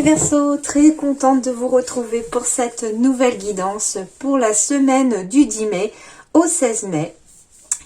les Verseaux, très contente de vous retrouver pour cette nouvelle guidance pour la semaine du 10 mai au 16 mai.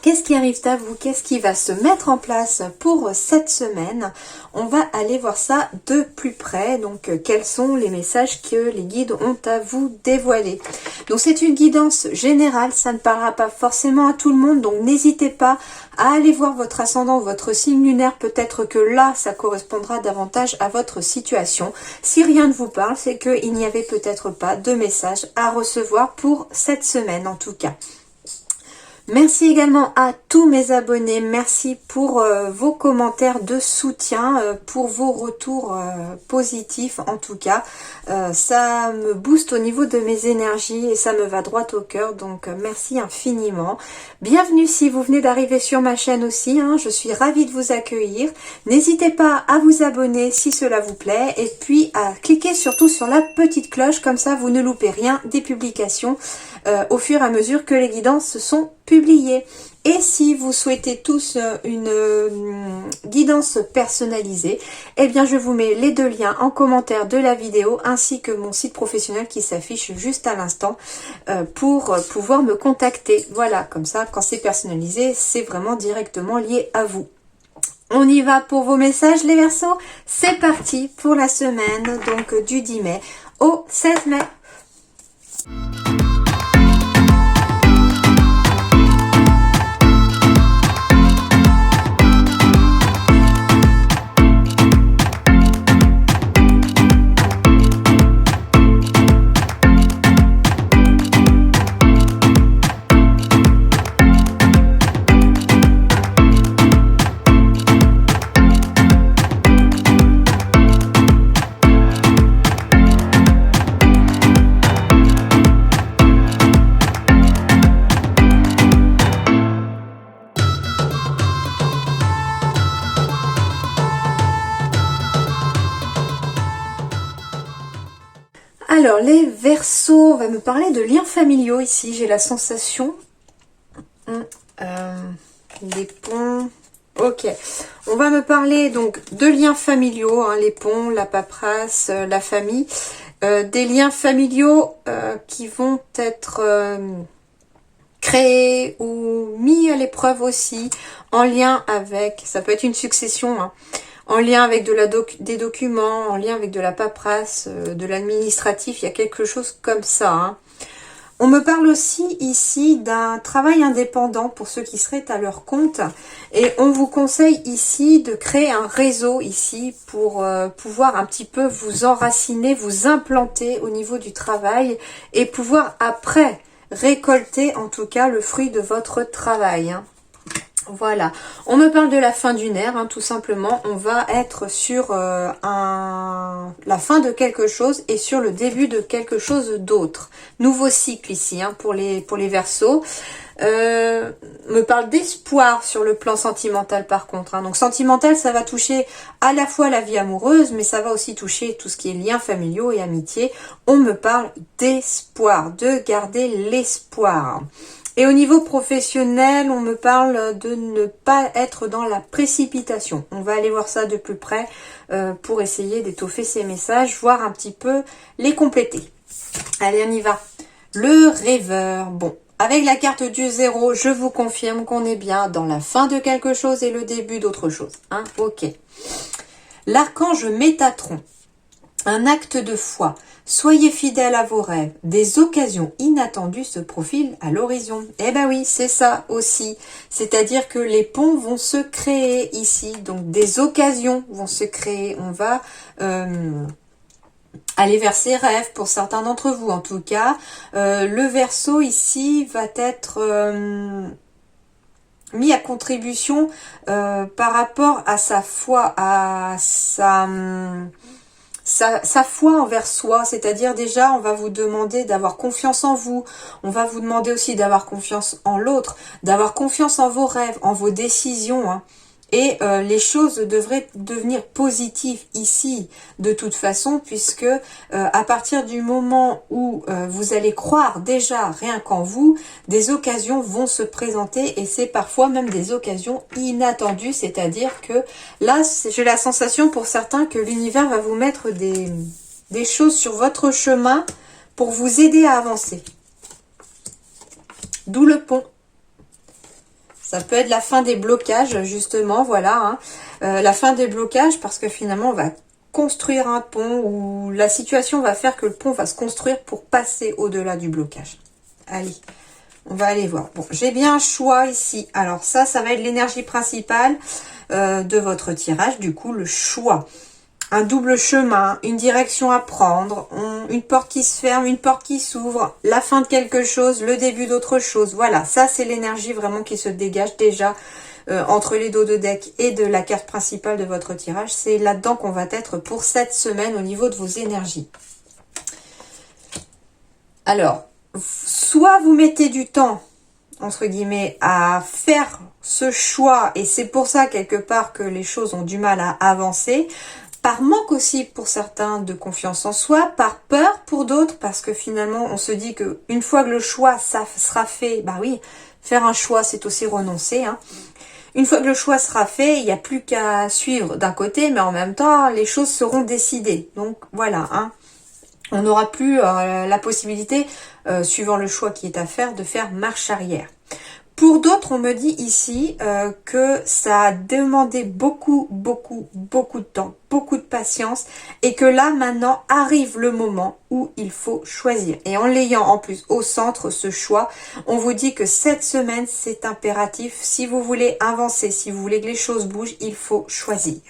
Qu'est-ce qui arrive à vous? Qu'est-ce qui va se mettre en place pour cette semaine? On va aller voir ça de plus près. Donc, quels sont les messages que les guides ont à vous dévoiler? Donc, c'est une guidance générale. Ça ne parlera pas forcément à tout le monde. Donc, n'hésitez pas à aller voir votre ascendant, votre signe lunaire. Peut-être que là, ça correspondra davantage à votre situation. Si rien ne vous parle, c'est qu'il n'y avait peut-être pas de message à recevoir pour cette semaine en tout cas. Merci également à tous mes abonnés, merci pour vos commentaires de soutien, pour vos retours positifs en tout cas. Ça me booste au niveau de mes énergies et ça me va droit au cœur, donc merci infiniment. Bienvenue si vous venez d'arriver sur ma chaîne aussi, je suis ravie de vous accueillir. N'hésitez pas à vous abonner si cela vous plaît et puis à cliquer surtout sur la petite cloche, comme ça vous ne loupez rien des publications au fur et à mesure que les guidances sont publiées. Et si vous souhaitez tous une guidance personnalisée, eh bien je vous mets les deux liens en commentaire de la vidéo ainsi que mon site professionnel qui s'affiche juste à l'instant pour pouvoir me contacter. Voilà, comme ça quand c'est personnalisé, c'est vraiment directement lié à vous. On y va pour vos messages les Verseaux. C'est parti pour la semaine donc du 10 mai au 16 mai. Alors, les Verseaux, on va me parler de liens familiaux ici, j'ai la sensation. Les ponts, ok. On va me parler donc de liens familiaux, les ponts, la paperasse, la famille. Des liens familiaux qui vont être créés ou mis à l'épreuve aussi, en lien avec, ça peut être une succession, en lien avec des documents, en lien avec de la paperasse, de l'administratif, il y a quelque chose comme ça. On me parle aussi ici d'un travail indépendant pour ceux qui seraient à leur compte. Et on vous conseille ici de créer un réseau ici pour pouvoir un petit peu vous enraciner, vous implanter au niveau du travail et pouvoir après récolter en tout cas le fruit de votre travail. Voilà, on me parle de la fin d'une ère, tout simplement. On va être sur la fin de quelque chose et sur le début de quelque chose d'autre. Nouveau cycle ici pour les Verseaux. Me parle d'espoir sur le plan sentimental par contre. Donc sentimental, ça va toucher à la fois la vie amoureuse, mais ça va aussi toucher tout ce qui est liens familiaux et amitié. On me parle d'espoir, de garder l'espoir. Et au niveau professionnel, on me parle de ne pas être dans la précipitation. On va aller voir ça de plus près pour essayer d'étoffer ces messages, voir un petit peu les compléter. Allez, on y va. Le rêveur. Bon, avec la carte du 0, je vous confirme qu'on est bien dans la fin de quelque chose et le début d'autre chose. Ok. L'archange Métatron. Un acte de foi. Soyez fidèles à vos rêves. Des occasions inattendues se profilent à l'horizon. Eh ben oui, c'est ça aussi. C'est-à-dire que les ponts vont se créer ici. Donc des occasions vont se créer. On va aller vers ses rêves pour certains d'entre vous en tout cas. Le Verseau ici va être mis à contribution par rapport à sa foi, à sa foi envers soi, c'est-à-dire déjà on va vous demander d'avoir confiance en vous, on va vous demander aussi d'avoir confiance en l'autre, d'avoir confiance en vos rêves, en vos décisions, et les choses devraient devenir positives ici de toute façon, puisque à partir du moment où vous allez croire déjà rien qu'en vous, des occasions vont se présenter et c'est parfois même des occasions inattendues, c'est-à-dire que là j'ai la sensation pour certains que l'univers va vous mettre des choses sur votre chemin pour vous aider à avancer. D'où le pont. Ça peut être la fin des blocages, justement, voilà. Hein. La fin des blocages, parce que finalement, on va construire un pont où la situation va faire que le pont va se construire pour passer au-delà du blocage. Allez, on va aller voir. Bon, j'ai bien un choix ici. Alors ça va être l'énergie principale de votre tirage. Du coup, le choix. Un double chemin, une direction à prendre, une porte qui se ferme, une porte qui s'ouvre, la fin de quelque chose, le début d'autre chose. Voilà, ça c'est l'énergie vraiment qui se dégage déjà entre les dos de deck et de la carte principale de votre tirage. C'est là-dedans qu'on va être pour cette semaine au niveau de vos énergies. Alors, soit vous mettez du temps, entre guillemets, à faire ce choix, et c'est pour ça quelque part que les choses ont du mal à avancer, par manque aussi pour certains de confiance en soi, par peur pour d'autres, parce que finalement on se dit que une fois que le choix ça sera fait, bah oui, faire un choix c'est aussi renoncer. Hein. Une fois que le choix sera fait, il n'y a plus qu'à suivre d'un côté, mais en même temps les choses seront décidées. Donc voilà, hein. On n'aura plus la possibilité, suivant le choix qui est à faire, de faire marche arrière. Pour d'autres, on me dit ici que ça a demandé beaucoup de temps, beaucoup de patience et que là, maintenant, arrive le moment où il faut choisir. Et en l'ayant en plus au centre, ce choix, on vous dit que cette semaine, c'est impératif. Si vous voulez avancer, si vous voulez que les choses bougent, il faut choisir.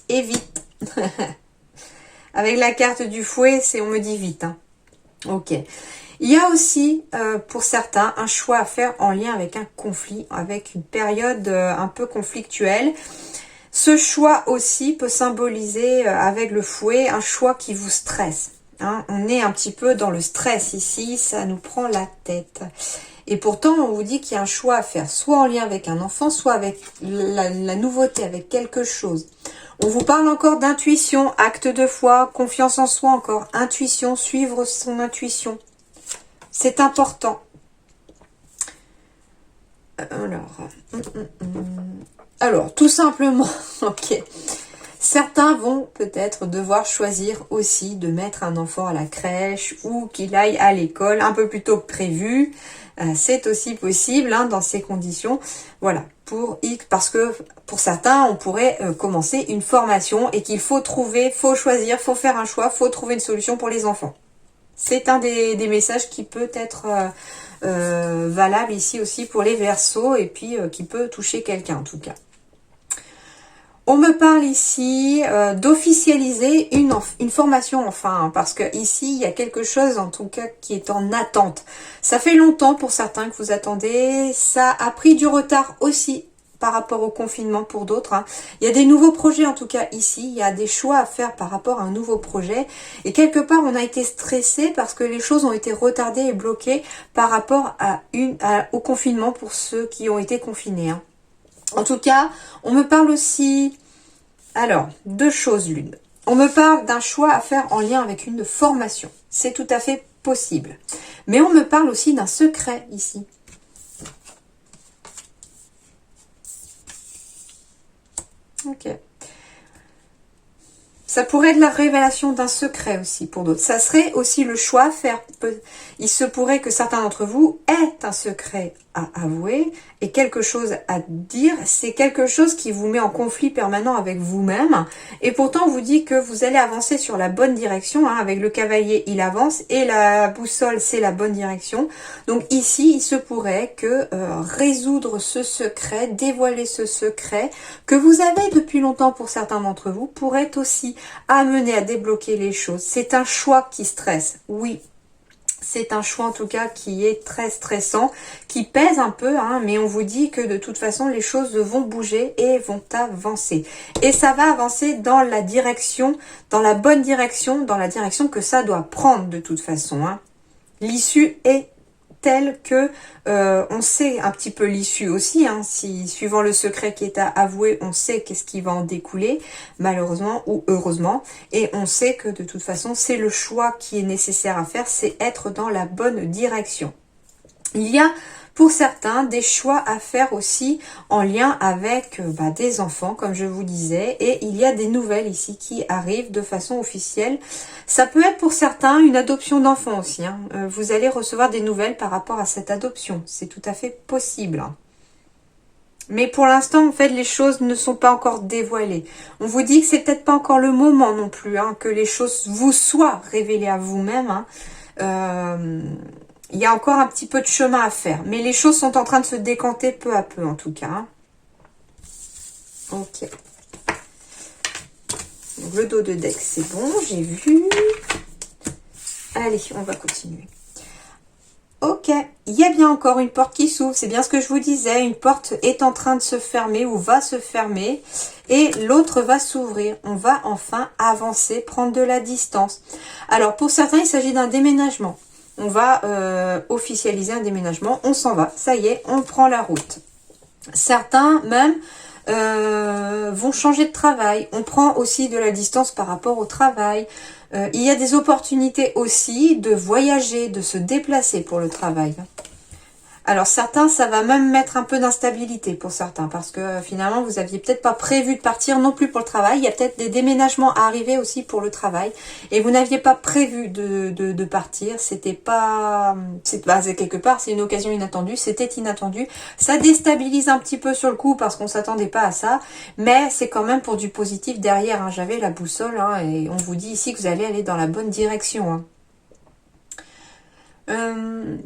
Et vite. Avec la carte du fouet, on me dit vite. Hein. Ok. Il y a aussi, pour certains, un choix à faire en lien avec un conflit, avec une période un peu conflictuelle. Ce choix aussi peut symboliser, avec le fouet, un choix qui vous stresse. Hein. On est un petit peu dans le stress ici, ça nous prend la tête. Et pourtant, on vous dit qu'il y a un choix à faire, soit en lien avec un enfant, soit avec la nouveauté, avec quelque chose. On vous parle encore d'intuition, acte de foi, confiance en soi encore, intuition, suivre son intuition. C'est important. Alors, tout simplement, ok. Certains vont peut-être devoir choisir aussi de mettre un enfant à la crèche ou qu'il aille à l'école un peu plus tôt que prévu. C'est aussi possible hein, dans ces conditions. Voilà, parce que pour certains, on pourrait commencer une formation et qu'il faut choisir, faut faire un choix, faut trouver une solution pour les enfants. C'est un des messages qui peut être valable ici aussi pour les Verseaux et puis qui peut toucher quelqu'un en tout cas. On me parle ici d'officialiser une formation enfin, hein, parce que ici il y a quelque chose en tout cas qui est en attente. Ça fait longtemps pour certains que vous attendez, ça a pris du retard aussi par rapport au confinement pour d'autres. Hein. Il y a des nouveaux projets en tout cas ici, il y a des choix à faire par rapport à un nouveau projet et quelque part on a été stressé parce que les choses ont été retardées et bloquées par rapport au confinement pour ceux qui ont été confinés. Hein. En tout cas, on me parle aussi, alors, deux choses l'une. On me parle d'un choix à faire en lien avec une formation. C'est tout à fait possible. Mais on me parle aussi d'un secret ici. Ok. Ça pourrait être la révélation d'un secret aussi pour d'autres. Ça serait aussi le choix à faire. Il se pourrait que certains d'entre vous aient un secret à avouer et quelque chose à dire. C'est quelque chose qui vous met en conflit permanent avec vous-même. Et pourtant, on vous dit que vous allez avancer sur la bonne direction. Hein. Avec le cavalier, il avance et la boussole, c'est la bonne direction. Donc ici, il se pourrait que résoudre ce secret, dévoiler ce secret que vous avez depuis longtemps pour certains d'entre vous, pourrait aussi amener à débloquer les choses. C'est un choix qui stresse. Oui. C'est un choix en tout cas qui est très stressant, qui pèse un peu, hein, mais on vous dit que de toute façon les choses vont bouger et vont avancer. Et ça va avancer dans la direction, dans la bonne direction, dans la direction que ça doit prendre de toute façon. Hein. L'issue est telle que on sait un petit peu l'issue aussi. Hein, si suivant le secret qui est à avouer, on sait qu'est-ce qui va en découler, malheureusement ou heureusement. Et on sait que de toute façon, c'est le choix qui est nécessaire à faire, c'est être dans la bonne direction. Il y a pour certains des choix à faire aussi en lien avec des enfants, comme je vous disais, et il y a des nouvelles ici qui arrivent de façon officielle. Ça peut être pour certains une adoption d'enfants aussi, hein. Vous allez recevoir des nouvelles par rapport à cette adoption, c'est tout à fait possible. Mais pour l'instant, en fait, les choses ne sont pas encore dévoilées. On vous dit que c'est peut-être pas encore le moment non plus, hein, que les choses vous soient révélées à vous-même, hein. Il y a encore un petit peu de chemin à faire. Mais les choses sont en train de se décanter peu à peu, en tout cas, hein. Ok. Donc, le dos de deck, c'est bon, j'ai vu. Allez, on va continuer. Ok, il y a bien encore une porte qui s'ouvre, c'est bien ce que je vous disais, une porte est en train de se fermer ou va se fermer et l'autre va s'ouvrir. On va enfin avancer, prendre de la distance. Alors pour certains, il s'agit d'un déménagement. On va officialiser un déménagement, on s'en va, ça y est, on prend la route. Certains même vont changer de travail. On prend aussi de la distance par rapport au travail. Il y a des opportunités aussi de voyager, de se déplacer pour le travail. Alors certains, ça va même mettre un peu d'instabilité pour certains, parce que finalement, vous aviez peut-être pas prévu de partir non plus pour le travail. Il y a peut-être des déménagements à arriver aussi pour le travail, et vous n'aviez pas prévu de partir. C'était pas, c'est quelque part, c'est une occasion inattendue. C'était inattendu. Ça déstabilise un petit peu sur le coup parce qu'on s'attendait pas à ça, mais c'est quand même pour du positif derrière, hein. J'avais la boussole, hein, et on vous dit ici que vous allez aller dans la bonne direction, hein.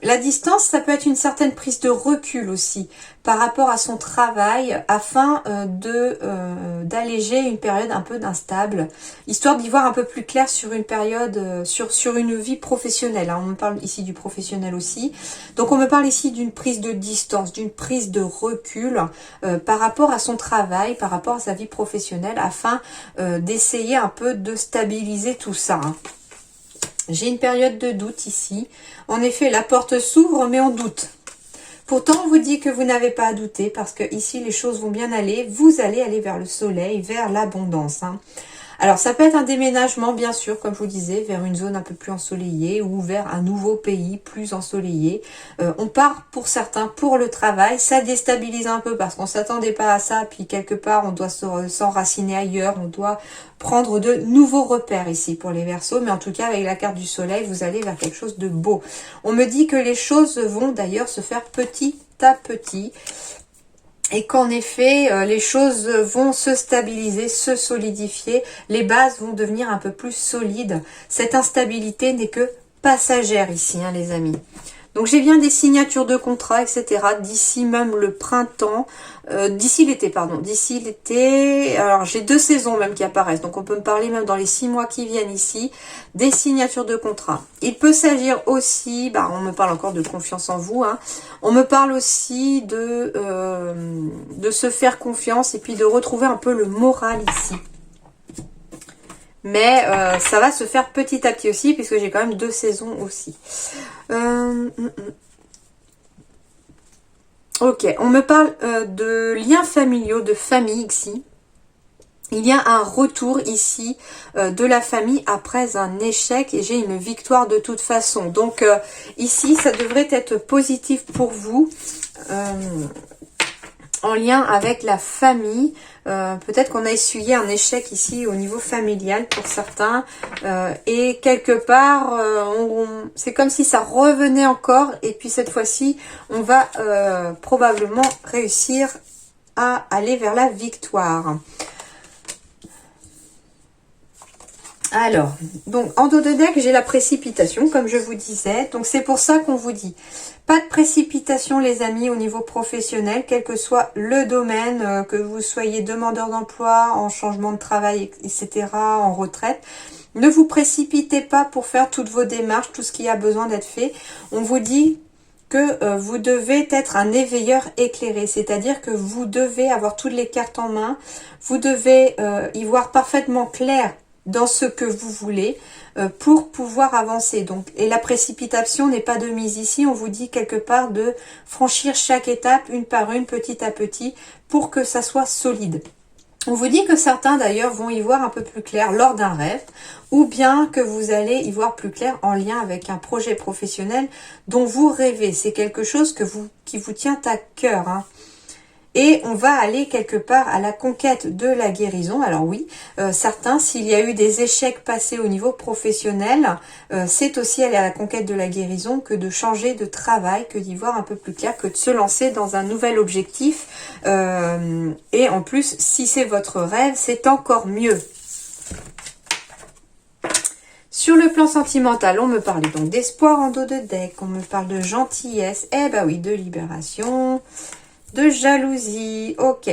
La distance, ça peut être une certaine prise de recul aussi par rapport à son travail afin d'alléger une période un peu d'instable, histoire d'y voir un peu plus clair sur une période, sur une vie professionnelle, hein. On me parle ici du professionnel aussi. Donc on me parle ici d'une prise de distance, d'une prise de recul par rapport à son travail, par rapport à sa vie professionnelle, afin d'essayer un peu de stabiliser tout ça, hein. J'ai une période de doute ici. En effet, la porte s'ouvre, mais on doute. Pourtant, on vous dit que vous n'avez pas à douter, parce que ici, les choses vont bien aller. Vous allez aller vers le soleil, vers l'abondance, hein. Alors, ça peut être un déménagement, bien sûr, comme je vous disais, vers une zone un peu plus ensoleillée ou vers un nouveau pays plus ensoleillé. On part pour certains pour le travail. Ça déstabilise un peu parce qu'on ne s'attendait pas à ça. Puis, quelque part, on doit s'enraciner ailleurs. On doit prendre de nouveaux repères ici pour les Verseaux. Mais en tout cas, avec la carte du soleil, vous allez vers quelque chose de beau. On me dit que les choses vont d'ailleurs se faire petit à petit. Et qu'en effet, les choses vont se stabiliser, se solidifier. Les bases vont devenir un peu plus solides. Cette instabilité n'est que passagère ici, hein, les amis. Donc j'ai bien des signatures de contrats, etc. D'ici même le printemps, d'ici l'été, pardon. D'ici l'été, alors j'ai 2 saisons même qui apparaissent. Donc on peut me parler même dans les 6 mois qui viennent ici, des signatures de contrats. Il peut s'agir aussi, on me parle encore de confiance en vous, hein. On me parle aussi de se faire confiance et puis de retrouver un peu le moral ici. Mais ça va se faire petit à petit aussi, puisque j'ai quand même 2 saisons aussi. Ok, on me parle de liens familiaux, de famille ici. Il y a un retour ici de la famille après un échec et j'ai une victoire de toute façon. Donc ici, ça devrait être positif pour vous. En lien avec la famille, peut-être qu'on a essuyé un échec ici au niveau familial pour certains, et quelque part c'est comme si ça revenait encore, et puis cette fois-ci on va probablement réussir à aller vers la victoire. Alors, donc en dos de deck, j'ai la précipitation, comme je vous disais. Donc c'est pour ça qu'on vous dit, pas de précipitation les amis au niveau professionnel, quel que soit le domaine, que vous soyez demandeur d'emploi, en changement de travail, etc., en retraite. Ne vous précipitez pas pour faire toutes vos démarches, tout ce qui a besoin d'être fait. On vous dit que vous devez être un éveilleur éclairé, c'est-à-dire que vous devez avoir toutes les cartes en main, vous devez y voir parfaitement clair dans ce que vous voulez pour pouvoir avancer. Donc, et la précipitation n'est pas de mise ici, on vous dit quelque part de franchir chaque étape une par une, petit à petit, pour que ça soit solide. On vous dit que certains d'ailleurs vont y voir un peu plus clair lors d'un rêve, ou bien que vous allez y voir plus clair en lien avec un projet professionnel dont vous rêvez. C'est quelque chose qui vous tient à cœur, hein. Et on va aller quelque part à la conquête de la guérison. Alors oui, certains, s'il y a eu des échecs passés au niveau professionnel, c'est aussi aller à la conquête de la guérison que de changer de travail, que d'y voir un peu plus clair, que de se lancer dans un nouvel objectif. Et en plus, si c'est votre rêve, c'est encore mieux. Sur le plan sentimental, on me parle donc d'espoir en dos de deck, on me parle de gentillesse, eh ben oui, de libération, de jalousie, ok.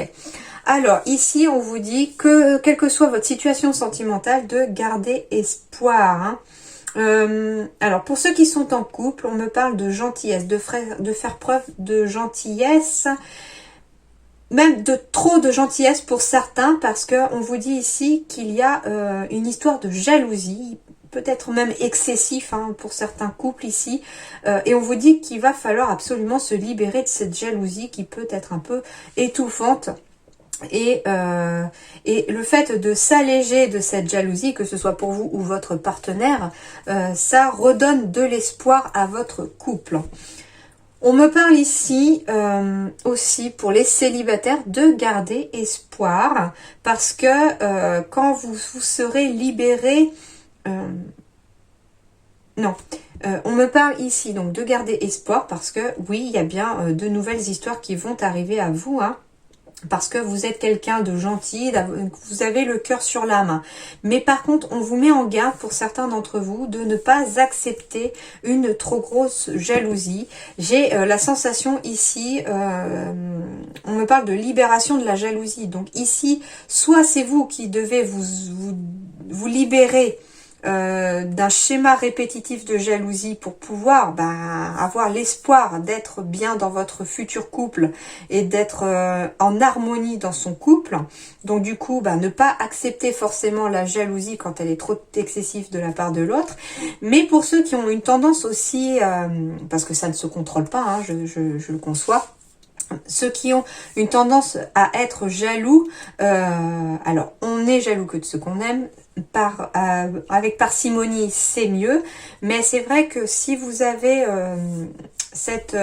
Alors ici, on vous dit que, quelle que soit votre situation sentimentale, de garder espoir, hein. Alors pour ceux qui sont en couple, on me parle de gentillesse, de faire preuve de gentillesse, même de trop de gentillesse pour certains, parce que on vous dit ici qu'il y a une histoire de jalousie, peut-être même excessif, hein, pour certains couples ici, et on vous dit qu'il va falloir absolument se libérer de cette jalousie qui peut être un peu étouffante. Et le fait de s'alléger de cette jalousie, que ce soit pour vous ou votre partenaire, ça redonne de l'espoir à votre couple. On me parle ici aussi pour les célibataires de garder espoir, parce que quand vous serez libérés, on me parle ici donc de garder espoir, parce que oui, il y a bien de nouvelles histoires qui vont arriver à vous, hein. Parce que vous êtes quelqu'un de gentil, vous avez le cœur sur la main. Mais par contre, on vous met en garde pour certains d'entre vous de ne pas accepter une trop grosse jalousie. J'ai la sensation ici, on me parle de libération de la jalousie. Donc ici, soit c'est vous qui devez vous libérer d'un schéma répétitif de jalousie pour pouvoir avoir l'espoir d'être bien dans votre futur couple et d'être en harmonie dans son couple. Donc du coup, ne pas accepter forcément la jalousie quand elle est trop excessive de la part de l'autre. Mais pour ceux qui ont une tendance aussi, parce que ça ne se contrôle pas, hein, je le conçois, ceux qui ont une tendance à être jaloux, alors on est jaloux que de ce qu'on aime, avec parcimonie c'est mieux, mais c'est vrai que si vous avez cette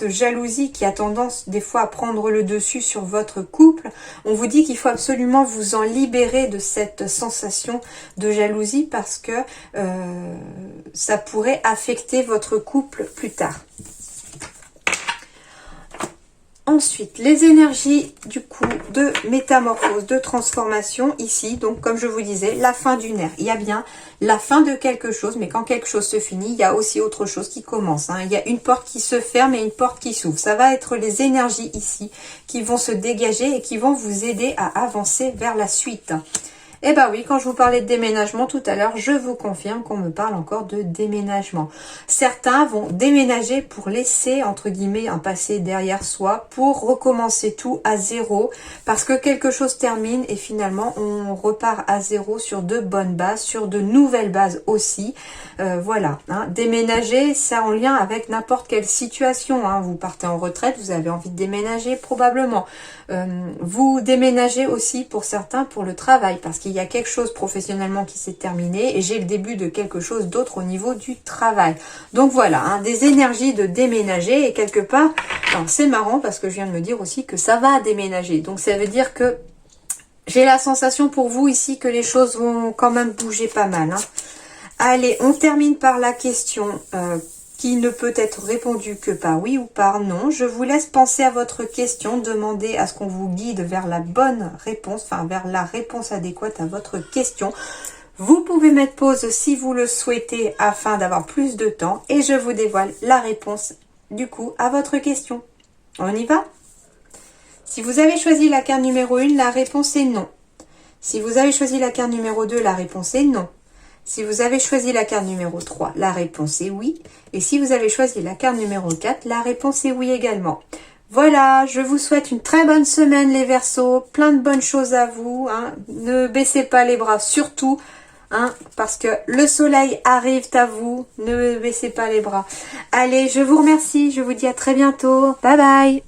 jalousie qui a tendance des fois à prendre le dessus sur votre couple, on vous dit qu'il faut absolument vous en libérer de cette sensation de jalousie, parce que ça pourrait affecter votre couple plus tard. Ensuite, les énergies du coup de métamorphose, de transformation ici. Donc comme je vous disais, la fin d'une ère. Il y a bien la fin de quelque chose, mais quand quelque chose se finit, il y a aussi autre chose qui commence, hein. Il y a une porte qui se ferme et une porte qui s'ouvre. Ça va être les énergies ici qui vont se dégager et qui vont vous aider à avancer vers la suite. Eh ben oui, quand je vous parlais de déménagement tout à l'heure, je vous confirme qu'on me parle encore de déménagement. Certains vont déménager pour laisser, entre guillemets, un passé derrière soi, pour recommencer tout à zéro, parce que quelque chose termine et finalement on repart à zéro sur de bonnes bases, sur de nouvelles bases aussi. Voilà, hein. Déménager, c'est en lien avec n'importe quelle situation, hein. Vous partez en retraite, vous avez envie de déménager probablement. Vous déménagez aussi pour certains pour le travail, parce qu'il y a quelque chose professionnellement qui s'est terminé et j'ai le début de quelque chose d'autre au niveau du travail. Donc voilà, hein, des énergies de déménager, et quelque part, c'est marrant parce que je viens de me dire aussi que ça va déménager. Donc ça veut dire que j'ai la sensation pour vous ici que les choses vont quand même bouger pas mal, hein. Allez, on termine par la question qui ne peut être répondue que par oui ou par non. Je vous laisse penser à votre question, demander à ce qu'on vous guide vers la bonne réponse, enfin vers la réponse adéquate à votre question. Vous pouvez mettre pause si vous le souhaitez afin d'avoir plus de temps, et je vous dévoile la réponse du coup à votre question. On y va? Si vous avez choisi la carte numéro 1, la réponse est non. Si vous avez choisi la carte numéro 2, la réponse est non. Si vous avez choisi la carte numéro 3, la réponse est oui. Et si vous avez choisi la carte numéro 4, la réponse est oui également. Voilà, je vous souhaite une très bonne semaine les Verseaux. Plein de bonnes choses à vous, hein. Ne baissez pas les bras surtout, hein, parce que le soleil arrive à vous. Ne baissez pas les bras. Allez, je vous remercie. Je vous dis à très bientôt. Bye bye.